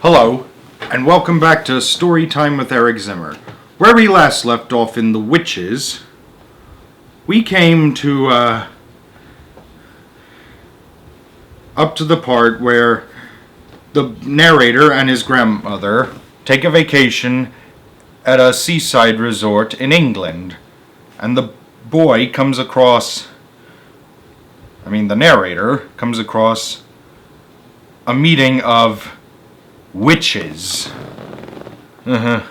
Hello, and welcome back to Story Time with Eric Zimmer. Where we last left off in The Witches, we came to, up to the part where the narrator and his grandmother take a vacation at a seaside resort in England. And the narrator comes across a meeting of witches. I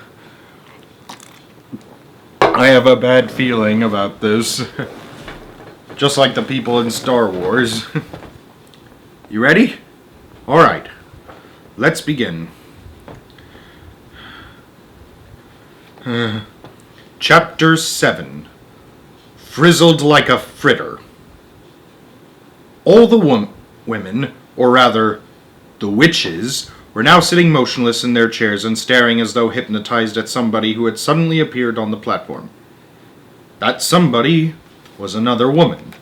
have a bad feeling about this. Just like the people in Star Wars. You ready? Alright. Let's begin. Chapter 7. Frizzled like a fritter. All the women, or rather, the witches, were now sitting motionless in their chairs and staring as though hypnotized at somebody who had suddenly appeared on the platform. That somebody was another woman.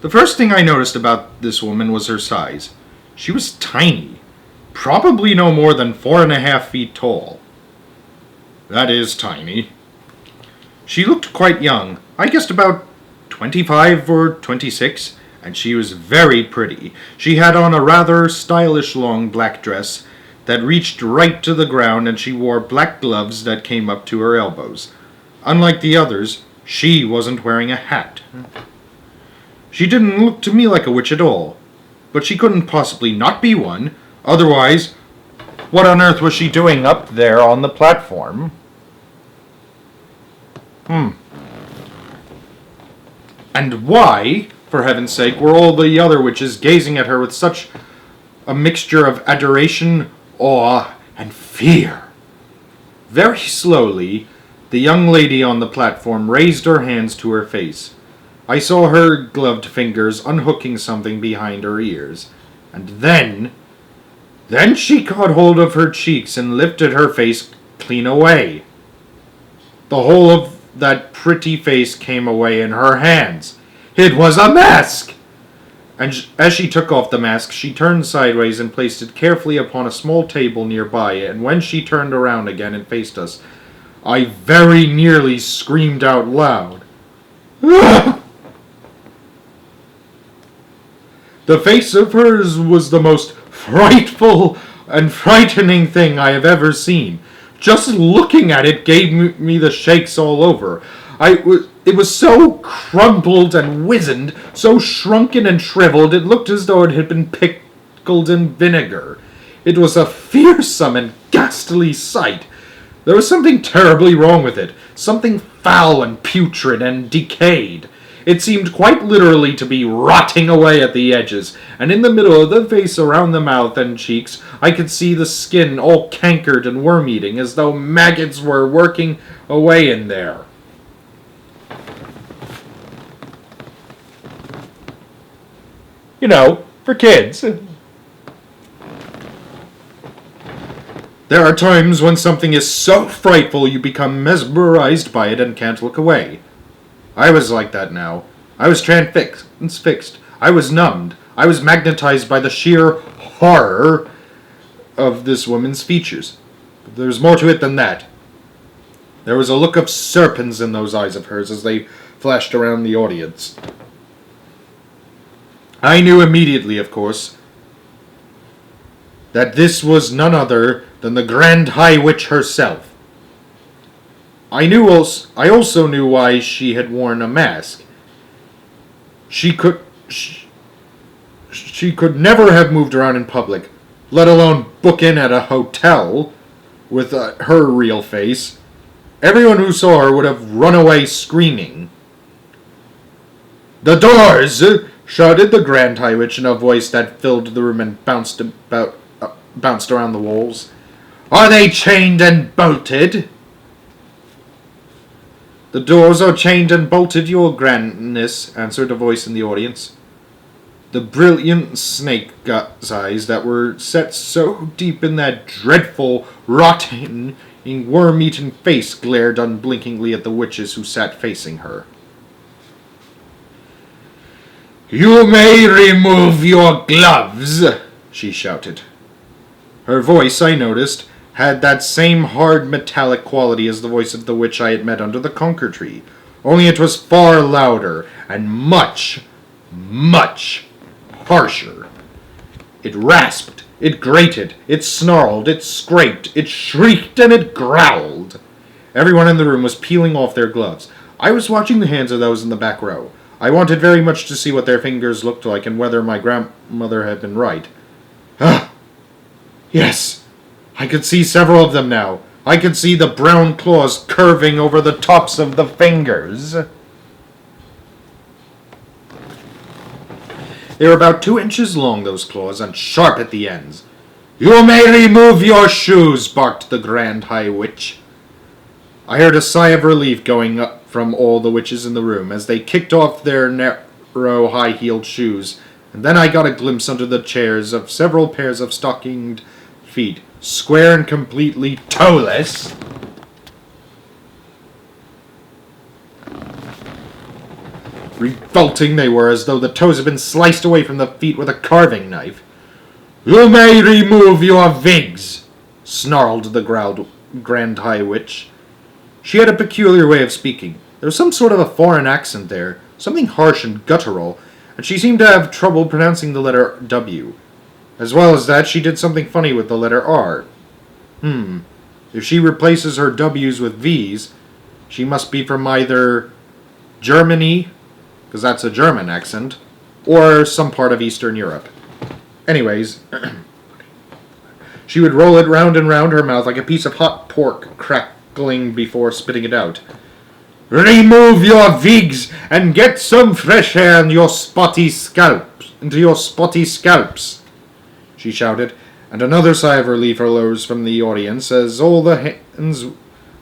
The first thing I noticed about this woman was her size. She was tiny, probably no more than 4.5 feet tall. That is tiny. She looked quite young, I guessed about 25 or 26, and she was very pretty. She had on a rather stylish long black dress that reached right to the ground, and she wore black gloves that came up to her elbows. Unlike the others, she wasn't wearing a hat. She didn't look to me like a witch at all, but she couldn't possibly not be one. Otherwise, what on earth was she doing up there on the platform? And why, for heaven's sake, were all the other witches gazing at her with such a mixture of adoration, awe, and fear? Very slowly, the young lady on the platform raised her hands to her face. I saw her gloved fingers unhooking something behind her ears. And then she caught hold of her cheeks and lifted her face clean away. The whole of that pretty face came away in her hands. It was a mask! And as she took off the mask, she turned sideways and placed it carefully upon a small table nearby, and when she turned around again and faced us, I very nearly screamed out loud. The face of hers was the most frightful and frightening thing I have ever seen. Just looking at it gave me the shakes all over. It was so crumpled and wizened, so shrunken and shriveled, it looked as though it had been pickled in vinegar. It was a fearsome and ghastly sight. There was something terribly wrong with it, something foul and putrid and decayed. It seemed quite literally to be rotting away at the edges, and in the middle of the face, around the mouth and cheeks, I could see the skin all cankered and worm-eating, as though maggots were working away in there. You know, for kids. There are times when something is so frightful you become mesmerized by it and can't look away. I was like that now. I was transfixed. I was numbed. I was magnetized by the sheer horror of this woman's features. But there's more to it than that. There was a look of serpents in those eyes of hers as they flashed around the audience. I knew immediately, of course, that this was none other than the Grand High Witch herself. I also knew why she had worn a mask. She could never have moved around in public, let alone book in at a hotel with her real face. Everyone who saw her would have run away screaming. "The doors!" shouted the Grand High Witch in a voice that filled the room and bounced around the walls. "Are they chained and bolted?" "The doors are chained and bolted, your grandness," answered a voice in the audience. The brilliant snake eyes that were set so deep in that dreadful, rotting, worm-eaten face glared unblinkingly at the witches who sat facing her. "You may remove your gloves," she shouted. Her voice, I noticed, had that same hard metallic quality as the voice of the witch I had met under the conker tree, only it was far louder and much, much harsher. It rasped, it grated, it snarled, it scraped, it shrieked, and it growled. Everyone in the room was peeling off their gloves. I was watching the hands of those in the back row. I wanted very much to see what their fingers looked like and whether my grandmother had been right. Ah! Yes! I could see several of them now. I could see the brown claws curving over the tops of the fingers. They were about 2 inches long, those claws, and sharp at the ends. "You may remove your shoes," barked the Grand High Witch. I heard a sigh of relief going up from all the witches in the room as they kicked off their narrow, high-heeled shoes, and then I got a glimpse under the chairs of several pairs of stockinged feet, square and completely toeless. Revolting they were, as though the toes had been sliced away from the feet with a carving knife. "You may remove your wigs," snarled the growled Grand High Witch. She had a peculiar way of speaking. There was some sort of a foreign accent there, something harsh and guttural, and she seemed to have trouble pronouncing the letter W. As well as that, she did something funny with the letter R. If she replaces her W's with V's, she must be from either Germany, because that's a German accent, or some part of Eastern Europe. Anyways, she would roll it round and round her mouth like a piece of hot pork, crackling before spitting it out. "Remove your wigs and get some fresh hair into your spotty scalps, she shouted, and another sigh of relief arose from the audience as all the hands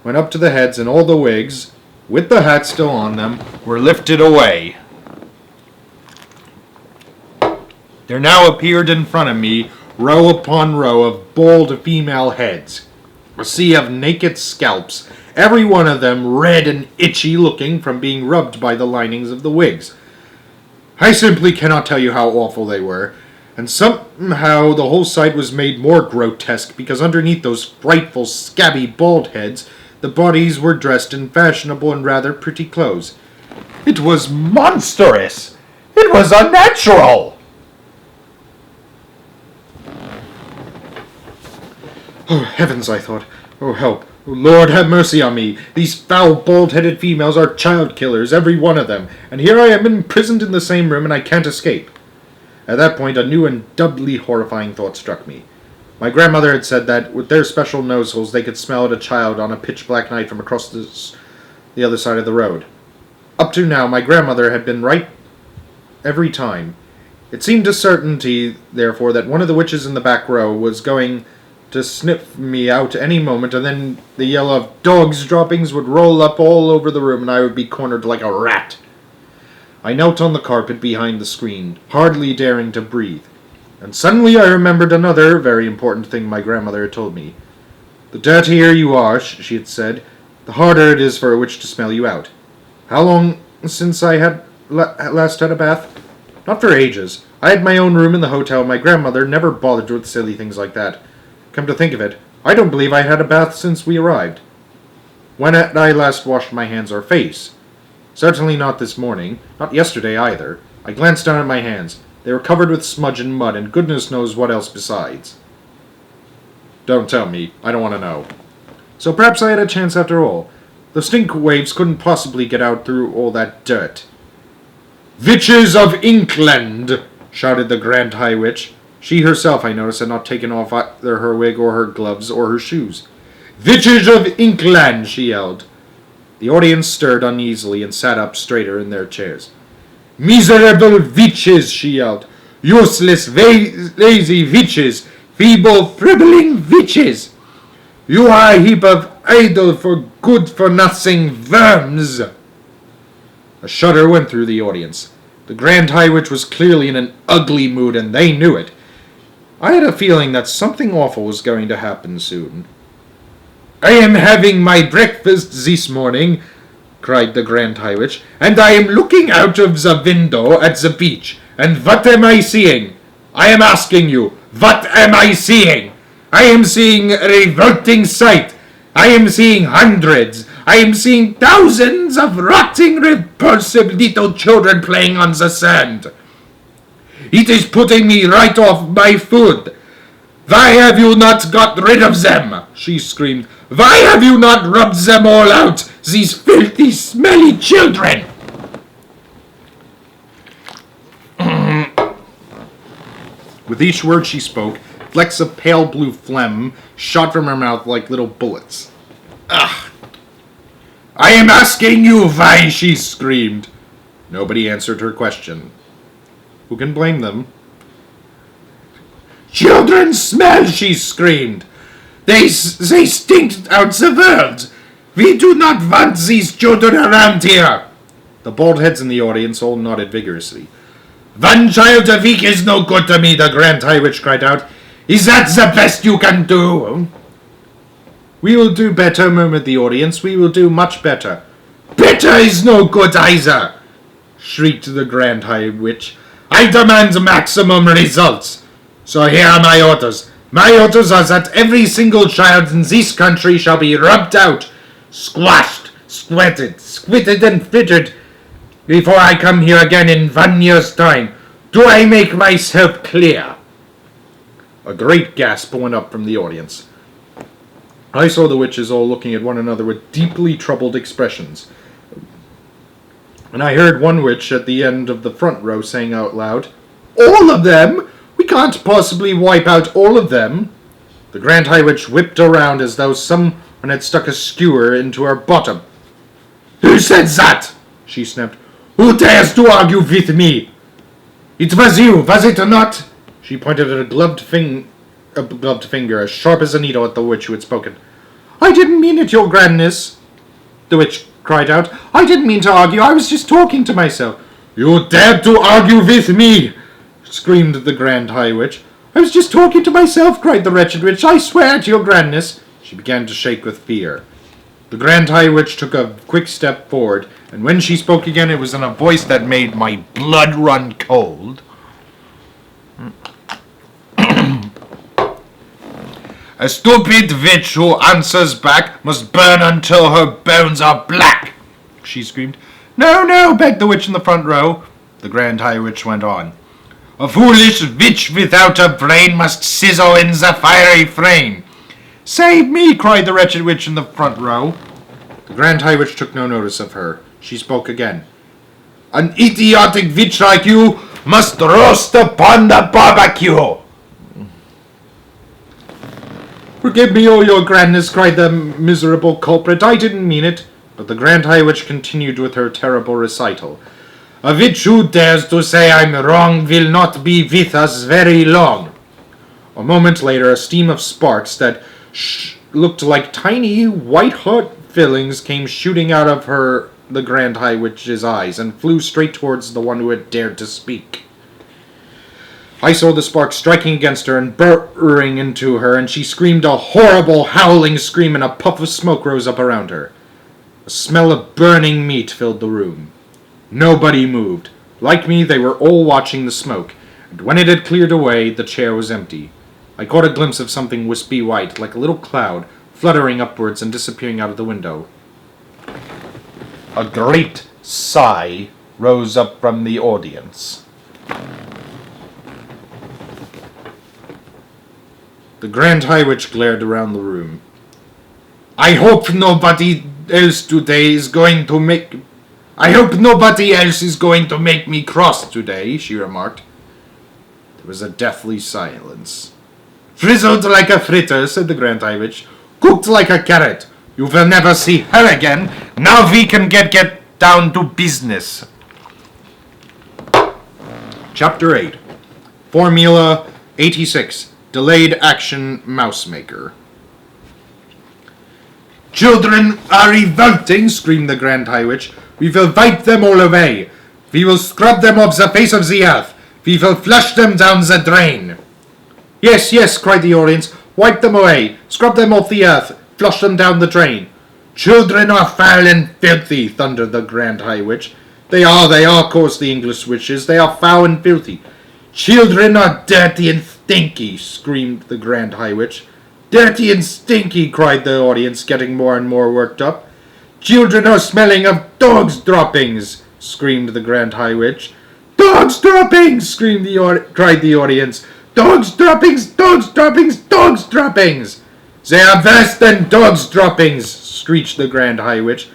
went up to the heads and all the wigs, with the hats still on them, were lifted away. There now appeared in front of me, row upon row of bald female heads, a sea of naked scalps, every one of them red and itchy looking from being rubbed by the linings of the wigs. I simply cannot tell you how awful they were, and somehow the whole sight was made more grotesque because underneath those frightful, scabby, bald heads, the bodies were dressed in fashionable and rather pretty clothes. It was monstrous! It was unnatural! Oh, heavens, I thought. Oh, help. Oh, Lord, have mercy on me. These foul, bald-headed females are child killers, every one of them, and here I am imprisoned in the same room and I can't escape. At that point, a new and doubly horrifying thought struck me. My grandmother had said that, with their special nose holes, they could smell out a child on a pitch-black night from across the other side of the road. Up to now, my grandmother had been right every time. It seemed a certainty, therefore, that one of the witches in the back row was going to sniff me out any moment, and then the yell of "dogs' droppings" would roll up all over the room, and I would be cornered like a rat. I knelt on the carpet behind the screen, hardly daring to breathe, and suddenly I remembered another very important thing my grandmother had told me. "The dirtier you are," she had said, "the harder it is for a witch to smell you out." How long since I had last had a bath? Not for ages. I had my own room in the hotel, and my grandmother never bothered with silly things like that. Come to think of it, I don't believe I had a bath since we arrived. When had I last washed my hands or face? Certainly not this morning, not yesterday either. I glanced down at my hands. They were covered with smudge and mud, and goodness knows what else besides. Don't tell me. I don't want to know. So perhaps I had a chance after all. The stink waves couldn't possibly get out through all that dirt. "Witches of England!" shouted the Grand High Witch. She herself, I noticed, had not taken off either her wig or her gloves or her shoes. "Witches of England!" she yelled. The audience stirred uneasily and sat up straighter in their chairs. "Miserable witches!" she yelled. "Useless, lazy witches! Feeble, fribbling witches! You are a heap of idle, for good-for-nothing worms!" A shudder went through the audience. The Grand High Witch was clearly in an ugly mood, and they knew it. I had a feeling that something awful was going to happen soon. "I am having my breakfast this morning," cried the Grand High Witch, "and I am looking out of the window at the beach. And what am I seeing? I am asking you, what am I seeing? I am seeing a revolting sight. I am seeing hundreds. I am seeing thousands of rotting, repulsive little children playing on the sand. It is putting me right off my food. Why have you not got rid of them? She screamed. Why have you not rubbed them all out, these filthy, smelly children? With each word she spoke, flecks of pale blue phlegm shot from her mouth like little bullets. Ugh! I am asking you why, she screamed. Nobody answered her question. Who can blame them? Children smell, she screamed. They stink out the world. We do not want these children around here. The bald heads in the audience all nodded vigorously. One child a week is no good to me, the Grand High Witch cried out. Is that the best you can do? We will do better, murmured the audience. We will do much better. Better is no good either, shrieked the Grand High Witch. I demand maximum results. So here are my orders. My orders are that every single child in this country shall be rubbed out, squashed, sweated, squitted and fitted before I come here again in 1 year's time. Do I make myself clear? A great gasp went up from the audience. I saw the witches all looking at one another with deeply troubled expressions. And I heard one witch at the end of the front row saying out loud, All of them? We can't possibly wipe out all of them. The Grand High Witch whipped around as though someone had stuck a skewer into her bottom. Who said that? She snapped. Who dares to argue with me? It was you, was it not? She pointed at a gloved finger as sharp as a needle at the witch who had spoken. I didn't mean it, your grandness, the witch cried out. I didn't mean to argue. I was just talking to myself. You dared to argue with me, screamed the Grand High Witch. I was just talking to myself, cried the wretched witch. I swear to your grandness. She began to shake with fear. The Grand High Witch took a quick step forward, and when she spoke again, it was in a voice that made my blood run cold. A stupid witch who answers back must burn until her bones are black, she screamed. No, no, begged the witch in the front row. The Grand High Witch went on. A foolish witch without a brain must sizzle in the fiery flame. Save me, cried the wretched witch in the front row. The Grand High Witch took no notice of her. She spoke again. An idiotic witch like you must roast upon the barbecue. Forgive me, oh your grandness, cried the miserable culprit. I didn't mean it. But the Grand High Witch continued with her terrible recital. A witch who dares to say I'm wrong will not be with us very long. A moment later, a stream of sparks that looked like tiny white-hot fillings came shooting out of the Grand High Witch's eyes and flew straight towards the one who had dared to speak. I saw the sparks striking against her and burrowing into her, and she screamed a horrible, howling scream, and a puff of smoke rose up around her. A smell of burning meat filled the room. Nobody moved. Like me, they were all watching the smoke, and when it had cleared away, the chair was empty. I caught a glimpse of something wispy white, like a little cloud, fluttering upwards and disappearing out of the window. A great sigh rose up from the audience. The Grand High Witch glared around the room. I hope nobody else is going to make me cross today, she remarked. There was a deathly silence. Frizzled like a fritter, said the Grand High Witch. Cooked like a carrot. You will never see her again. Now we can get down to business. Chapter 8. Formula 86. Delayed Action Mouse Maker. Children are revolting, screamed the Grand High Witch. We will wipe them all away. We will scrub them off the face of the earth. We will flush them down the drain. Yes, yes, cried the audience. Wipe them away. Scrub them off the earth. Flush them down the drain. Children are foul and filthy, thundered the Grand High Witch. They are, quoth the English witches. They are foul and filthy. Children are dirty and stinky, screamed the Grand High Witch. Dirty and stinky, cried the audience, getting more and more worked up. Children are smelling of dogs' droppings, screamed the Grand High Witch. Dogs' droppings, cried the audience. Dogs' droppings, dogs' droppings, dogs' droppings. They are worse than dogs' droppings, screeched the Grand High Witch.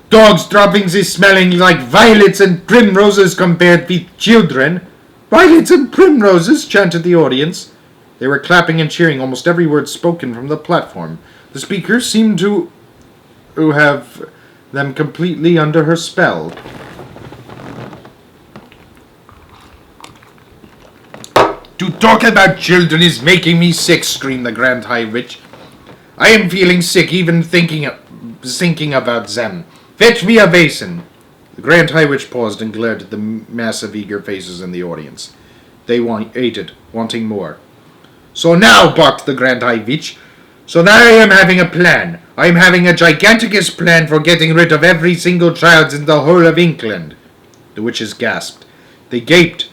Dogs' droppings is smelling like violets and primroses compared with children. Violets and primroses, chanted the audience. They were clapping and cheering almost every word spoken from the platform. The speaker seemed to have them completely under her spell. To talk about children is making me sick, screamed the Grand High Witch. I am feeling sick even thinking about them. Fetch me a basin. The Grand High Witch paused and glared at the massive eager faces in the audience. They waited, wanting more. So now, barked the Grand High Witch, so now I am having a plan. I am having a giganticus plan for getting rid of every single child in the whole of England. The witches gasped. They gaped.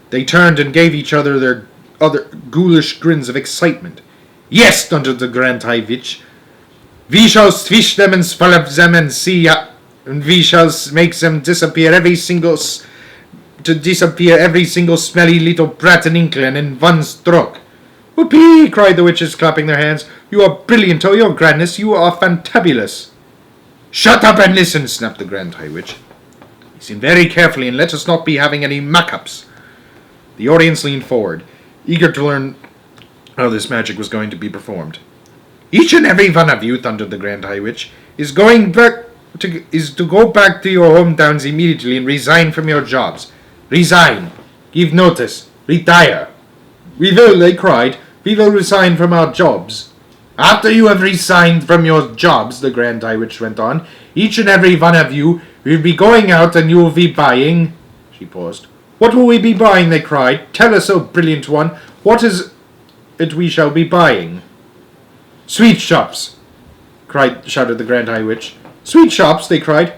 They turned and gave each other their other ghoulish grins of excitement. Yes, thundered the Grand High Witch. We shall swish them and swallow them and see, and we shall make them disappear every single smelly little brat in England in one stroke. Whoopee! Cried the witches, clapping their hands. You are brilliant, oh your grandness, you are fantabulous. Shut up and listen, snapped the Grand High Witch. Listen very carefully and let us not be having any muck-ups. The audience leaned forward, eager to learn how this magic was going to be performed. Each and every one of you, thundered the Grand High Witch, is to go back to your hometowns immediately and resign from your jobs. Resign. Give notice. Retire. We will, they cried. We will resign from our jobs. After you have resigned from your jobs, the Grand High Witch went on, each and every one of you will be going out and you will be buying... She paused. What will we be buying, they cried. Tell us, O brilliant one, what is it we shall be buying? Sweet shops, shouted the Grand High Witch. Sweet shops, they cried.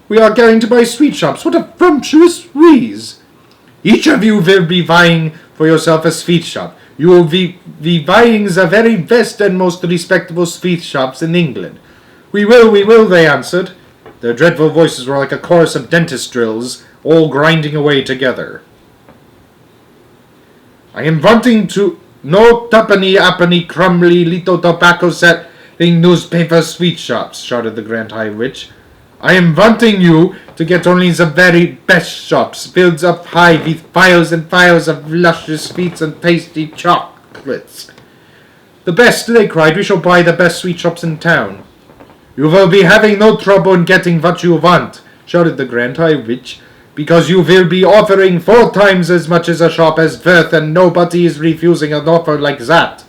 We are going to buy sweet shops. What a frumptuous wheeze. Each of you will be buying for yourself a sweet shop. You will be buying the very best and most respectable sweet shops in England. We will, they answered. Their dreadful voices were like a chorus of dentist drills, all grinding away together. I am wanting to no tuppenny crumbly little tobacco selling newspaper sweet shops, shouted the Grand High Witch. I am wanting you to get only the very best shops, filled up high with files and files of luscious sweets and tasty chocolates. The best, they cried. We shall buy the best sweet shops in town. You will be having no trouble in getting what you want, shouted the Grand High Witch, because you will be offering 4 times as much as a shop is worth, and nobody is refusing an offer like that.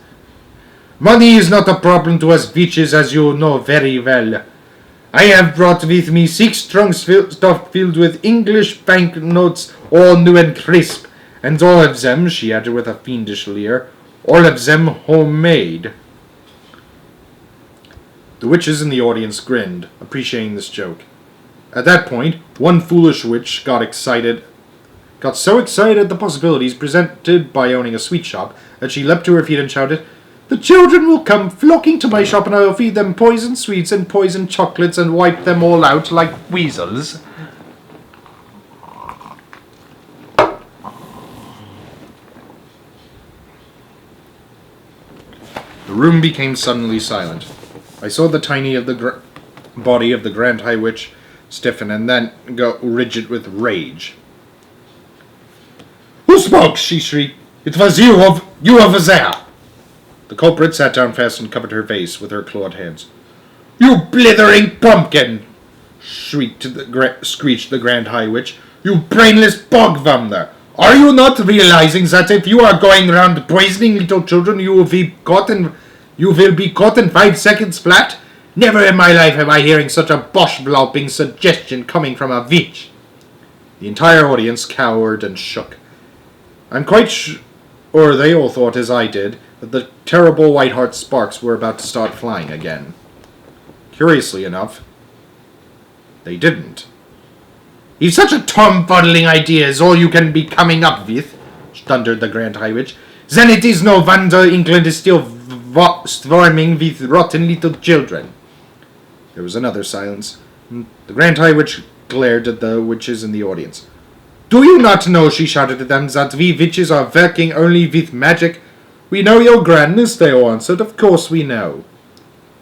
Money is not a problem to us witches, as you know very well. I have brought with me 6 trunks stuffed filled with English banknotes, all new and crisp, and all of them, she added with a fiendish leer, all of them homemade. The witches in the audience grinned, appreciating this joke. At that point, one foolish witch got so excited at the possibilities presented by owning a sweet shop that she leapt to her feet and shouted, The children will come flocking to my shop and I will feed them poison sweets and poison chocolates and wipe them all out like weasels. The room became suddenly silent. I saw the body of the Grand High Witch stiffen and then go rigid with rage. Who spoke? She shrieked. It was you over there. The culprit sat down fast and covered her face with her clawed hands. You blithering pumpkin! Screeched the Grand High Witch. You brainless bogwummer! Are you not realizing that if you are going around poisoning little children, you will be caught in 5 seconds flat? Never in my life am I hearing such a bosh-blopping suggestion coming from a witch. The entire audience cowered and shook. I'm quite sure they all thought, as I did, that the terrible white-heart sparks were about to start flying again. Curiously enough, they didn't. If such a tom-fuddling idea is all you can be coming up with, thundered the Grand High Witch, then it is no wonder England is still swarming with rotten little children. There was another silence. The Grand High Witch glared at the witches in the audience. Do you not know, she shouted at them, that we witches are working only with magic? We know your grandness, they all answered. Of course we know.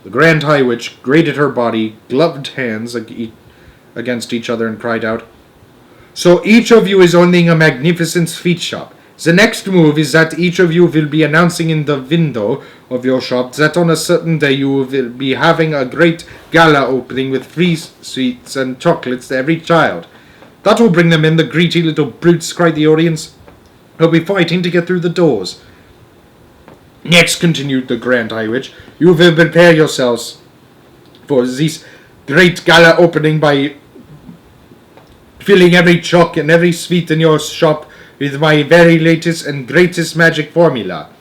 The Grand High Witch grated her body, gloved hands against each other, and cried out, So each of you is owning a magnificent sweet shop. The next move is that each of you will be announcing in the window of your shop that on a certain day you will be having a great gala opening with free sweets and chocolates to every child. That will bring them in, the greedy little brutes, cried the audience. They'll be fighting to get through the doors. Next, continued the Grand High Witch, you will prepare yourselves for this great gala opening by filling every choc and every sweet in your shop with my very latest and greatest magic formula.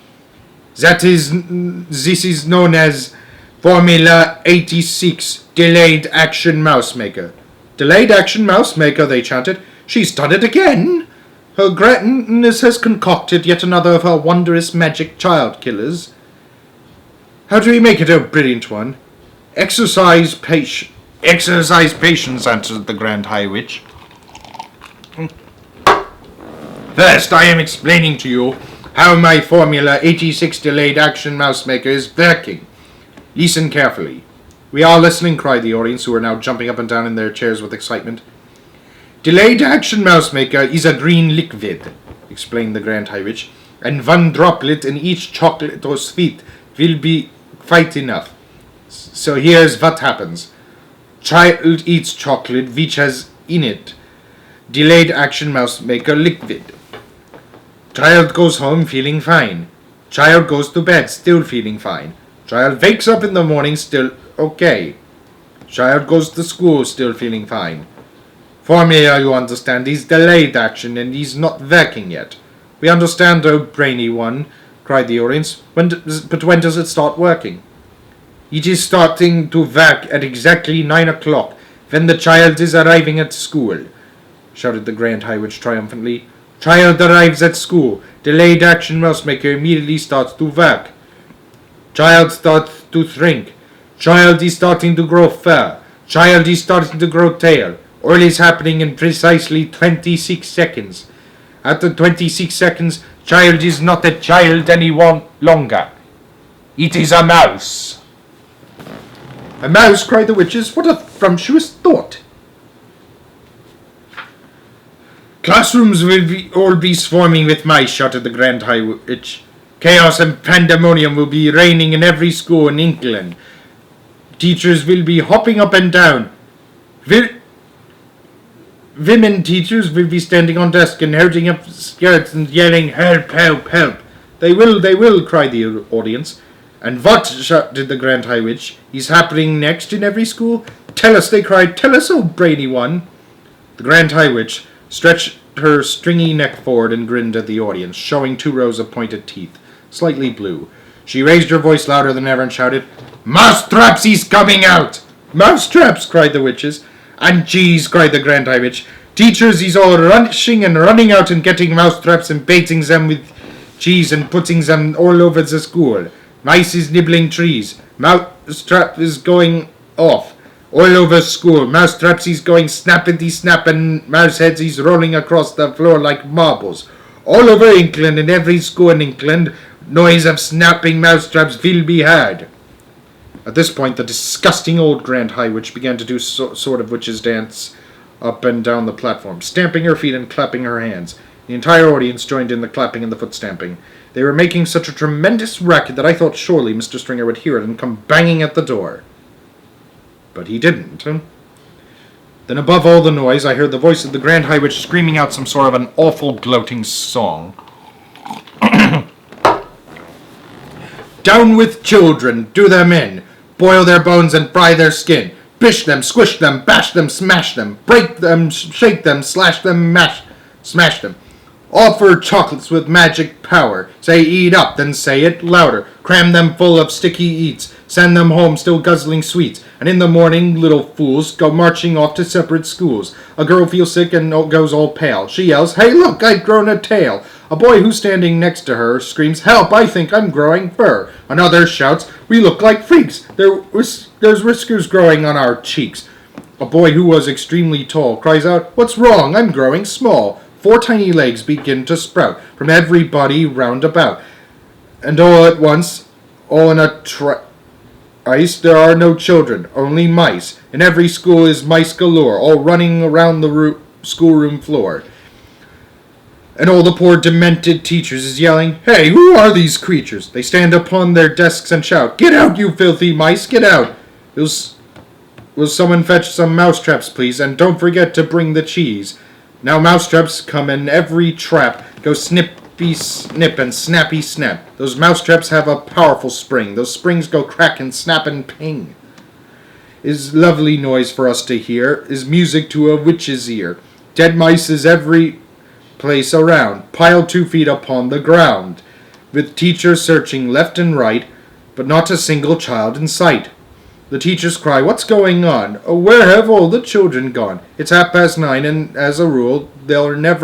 This is known as Formula 86, Delayed Action Mouse Maker. Delayed Action Mouse Maker, they chanted. She's done it again. Her greatness has concocted yet another of her wondrous magic child killers. How do we make it a brilliant one? Exercise patience, answered the Grand High Witch. First, I am explaining to you how my Formula 86 Delayed Action Mouse Maker is working. Listen carefully. We are listening, cried the audience, who were now jumping up and down in their chairs with excitement. Delayed Action Mouse Maker is a green liquid, explained the Grand High Witch, and one droplet in each chocolate or sweet will be quite enough. So here's what happens. Child eats chocolate which has in it Delayed Action Mouse Maker liquid. Child goes home feeling fine. Child goes to bed still feeling fine. Child wakes up in the morning still okay. Child goes to school still feeling fine. Formula, you understand, is delayed action and is not working yet. We understand, oh brainy one, cried the audience. But when does it start working? It is starting to work at exactly 9 o'clock, when the child is arriving at school, shouted the Grand High Witch triumphantly. Child arrives at school. Delayed Action Mouse Maker immediately starts to work. Child starts to shrink. Child is starting to grow fur. Child is starting to grow tail. All is happening in precisely 26 seconds. After 26 seconds, child is not a child any longer. It is a mouse. A mouse, cried the witches. What a frumptuous thought. Classrooms will all be swarming with mice, shouted the Grand High Witch. Chaos and pandemonium will be reigning in every school in England. Teachers will be hopping up and down. Women teachers will be standing on desks and holding up skirts and yelling, help, help, help. They will, cried the audience. And what, shouted the Grand High Witch, is happening next in every school? Tell us, they cried, tell us, oh brainy one. The Grand High Witch stretched her stringy neck forward and grinned at the audience, showing 2 rows of pointed teeth, slightly blue. She raised her voice louder than ever and shouted, Mousetraps, he's coming out! Mousetraps, cried the witches. And cheese, cried the Grand High Witch. Teachers, he's all rushing and running out and getting mousetraps and baiting them with cheese and putting them all over the school. Mice is nibbling trees. Mousetrap is going off. All over school. Mousetraps is going snappity snap and mouse heads is rolling across the floor like marbles. All over England and every school in England, noise of snapping mousetraps will be heard. At this point, the disgusting old Grand High Witch began to do sort of witch's dance up and down the platform, stamping her feet and clapping her hands. The entire audience joined in the clapping and the foot stamping. They were making such a tremendous racket that I thought surely Mr. Stringer would hear it and come banging at the door. But he didn't. Then above all the noise, I heard the voice of the Grand High Witch screaming out some sort of an awful gloating song. Down with children, do them in. Boil their bones and fry their skin. Bish them, squish them, bash them, smash them. Break them, shake them, slash them, smash them. Offer chocolates with magic power. Say eat up, then say it louder. Cram them full of sticky eats. Send them home still guzzling sweets. And in the morning, little fools, go marching off to separate schools. A girl feels sick and goes all pale. She yells, hey look, I've grown a tail. A boy who's standing next to her screams, "Help, I think I'm growing fur." Another shouts, "We look like freaks. There's whiskers growing on our cheeks." A boy who was extremely tall cries out, "What's wrong? I'm growing small." 4 tiny legs begin to sprout from everybody round about. And all at once, all in a trice, there are no children, only mice. In every school is mice galore, all running around the schoolroom floor. And all the poor demented teachers is yelling, "Hey, who are these creatures?" They stand upon their desks and shout, "Get out, you filthy mice, get out! Will someone fetch some mousetraps, please? And don't forget to bring the cheese." Now mousetraps come in every trap, go snippy snip and snappy snap. Those mousetraps have a powerful spring. Those springs go crack and snap and ping. Is lovely noise for us to hear, is music to a witch's ear. Dead mice is every place around, piled 2 feet upon the ground, with teachers searching left and right, but not a single child in sight. The teachers cry, "What's going on? Oh, where have all the children gone? It's 9:30, and as a rule, they'll never